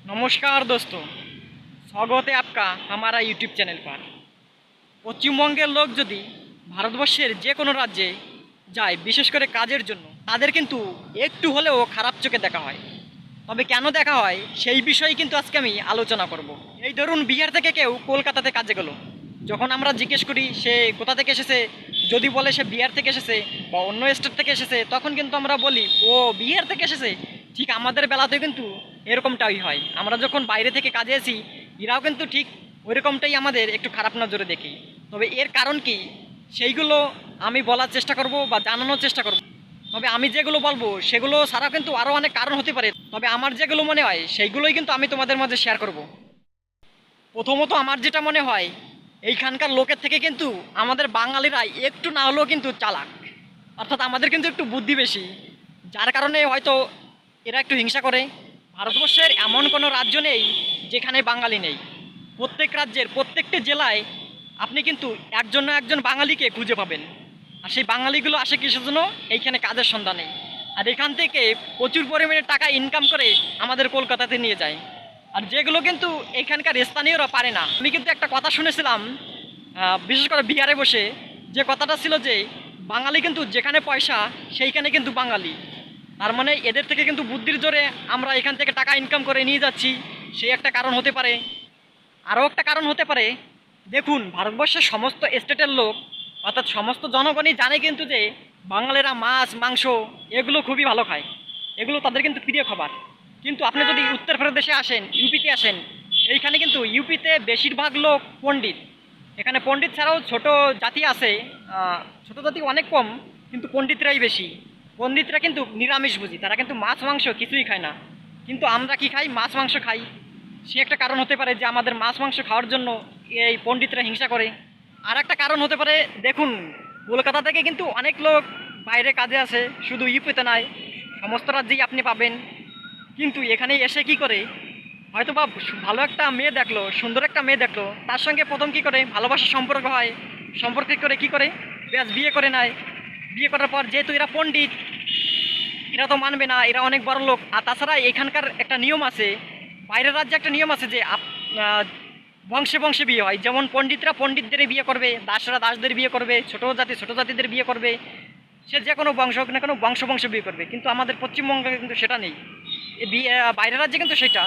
नमस्कार दोस्तों, स्वागत है आपका हमारा यूट्यूब चैनल पर। পশ্চিমবঙ্গের লোক যদি ভারতবর্ষের যে কোনো রাজ্যে যায়, বিশেষ করে কাজের জন্য, তাদের কিন্তু একটু হলেও খারাপ চোখে দেখা হয়। তবে কেন দেখা হয় সেই বিষয়ে কিন্তু আজকে আমি আলোচনা করব। এই ধরুন, বিহার থেকে কেউ কলকাতাতে কাজে গেল, যখন আমরা জিজ্ঞেস করি সে কোথা থেকে এসেছে, যদি বলে সে বিহার থেকে এসেছে বা অন্য স্টেট থেকে এসেছে, তখন কিন্তু আমরা বলি ও বিহার থেকে এসেছে। ঠিক আমাদের বেলাতেও কিন্তু এরকমটাই হয়। আমরা যখন বাইরে থেকে কাজে আসি, এরাও কিন্তু ঠিক ওইরকমটাই আমাদের একটু খারাপ নজরে দেখি। তবে এর কারণ কি সেইগুলো আমি বলার চেষ্টা করব বা জানানোর চেষ্টা করব। তবে আমি যেগুলো বলবো সেগুলো ছাড়াও কিন্তু আরও অনেক কারণ হতে পারে। তবে আমার যেগুলো মনে হয় সেইগুলোই কিন্তু আমি তোমাদের মাঝে শেয়ার করব। প্রথমত আমার যেটা মনে হয়, এইখানকার লোকের থেকে কিন্তু আমাদের বাঙালিরা একটু না হলেও কিন্তু চালাক, অর্থাৎ আমাদের কিন্তু একটু বুদ্ধি বেশি, যার কারণে হয়তো এরা একটু হিংসা করে। ভারতবর্ষের এমন কোনো রাজ্য নেই যেখানে বাঙালি নেই। প্রত্যেক রাজ্যের প্রত্যেকটি জেলায় আপনি কিন্তু একজন না একজন বাঙালিকে খুঁজে পাবেন। আর সেই বাঙালিগুলো আসে কিসের জন্য? এইখানে কাজের সন্ধানে। আর এখান থেকে প্রচুর পরিমাণে টাকা ইনকাম করে আমাদের কলকাতাতে নিয়ে যায়। আর যেগুলো কিন্তু এখানকার স্থানীয়রা পারে না। আমি কিন্তু একটা কথা শুনেছিলাম, বিশেষ করে বিহারে বসে, যে কথাটা ছিল যে বাঙালি কিন্তু যেখানে পয়সা সেইখানে কিন্তু বাঙালি। তার মানে এদের থেকে কিন্তু বুদ্ধির জোরে আমরা এখান থেকে টাকা ইনকাম করে নিয়ে যাচ্ছি, সেই একটা কারণ হতে পারে। আরও একটা কারণ হতে পারে, দেখুন, ভারতবর্ষের সমস্ত স্টেটের লোক, অর্থাৎ সমস্ত জনগণই জানে কিন্তু যে বাঙালিরা মাছ মাংস এগুলো খুবই ভালো খায়, এগুলো তাদের কিন্তু প্রিয় খাবার। কিন্তু আপনি যদি উত্তরপ্রদেশে আসেন, ইউপিতে আসেন, এইখানে কিন্তু ইউপিতে বেশিরভাগ লোক পণ্ডিত। এখানে পণ্ডিত ছাড়াও ছোট জাতি আছে, ছোট জাতি অনেক কম, কিন্তু পণ্ডিতরাই বেশি। পণ্ডিতরা কিন্তু নিরামিষভোজী, তারা কিন্তু মাছ মাংস কিছুই খায় না। কিন্তু আমরা কি খাই? মাছ মাংস খাই। সে একটা কারণ হতে পারে যে আমাদের মাছ মাংস খাওয়ার জন্য এই পণ্ডিতরা হিংসা করে। আর একটা কারণ হতে পারে, দেখুন, কলকাতা থেকে কিন্তু অনেক লোক বাইরে কাজে আসে, শুধু ইউপিতে নয়, সমস্ত রাজ্যেই আপনি পাবেন। কিন্তু এখানে এসে কি করে, হয়তো বা ভালো একটা মেয়ে দেখলো, সুন্দর একটা মেয়ে দেখলো, তার সঙ্গে প্রথম কি করে ভালোবাসার সম্পর্ক হয়। সম্পর্ক করে কি করে, ব্যাস বিয়ে করে নেয়। বিয়ে করার পর যেহেতু এরা পণ্ডিত, এরা তো মানবে না, এরা অনেক বড় লোক। আর তাছাড়া এখানকার একটা নিয়ম আছে, বাইরের রাজ্যে একটা নিয়ম আছে যে বংশে বংশে বিয়ে হয়। যেমন পণ্ডিতরা পণ্ডিতদের বিয়ে করবে, দাসরা দাসদের বিয়ে করবে, ছোটো জাতি ছোটো জাতিদের বিয়ে করবে, সে যে কোনো বংশ হোক না কোনো বংশ বংশ বিয়ে করবে। কিন্তু আমাদের পশ্চিমবঙ্গে কিন্তু সেটা নেই। বিয়ে বাইরের রাজ্যে কিন্তু সেটা,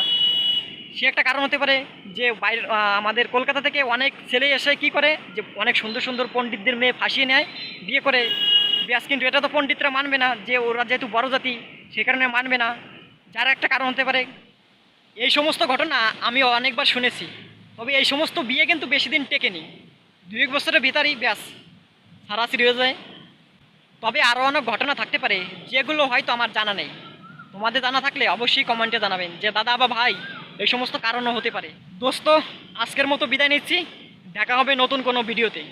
সে একটা কারণ হতে পারে যে বাইরে আমাদের কলকাতা থেকে অনেক ছেলে এসে কি করে, যে অনেক সুন্দর সুন্দর পণ্ডিতদের মেয়ে ফাঁসিয়ে নেয়, বিয়ে করে ব্যাস। কিন্তু এটা তো পণ্ডিতরা মানবে না, যে ওরা যেহেতু বড় জাতি সে কারণে মানবে না, যার একটা কারণ হতে পারে। এই সমস্ত ঘটনা আমি অনেকবার শুনেছি। তবে এই সমস্ত বিয়ে কিন্তু বেশি দিন টেকেনি, 2-1 বছরের ভিতরেই ব্যাস সারাসারি হয়ে যায়। তবে আরও অনেক ঘটনা থাকতে পারে যেগুলো হয়তো আমার জানা নেই। তোমাদের জানা থাকলে অবশ্যই কমেন্টে জানাবেন যে দাদা বা ভাই এই সমস্ত কারণও হতে পারে। দোস্ত, আজকের মতো বিদায় নিচ্ছি, দেখা হবে নতুন কোনো ভিডিওতে।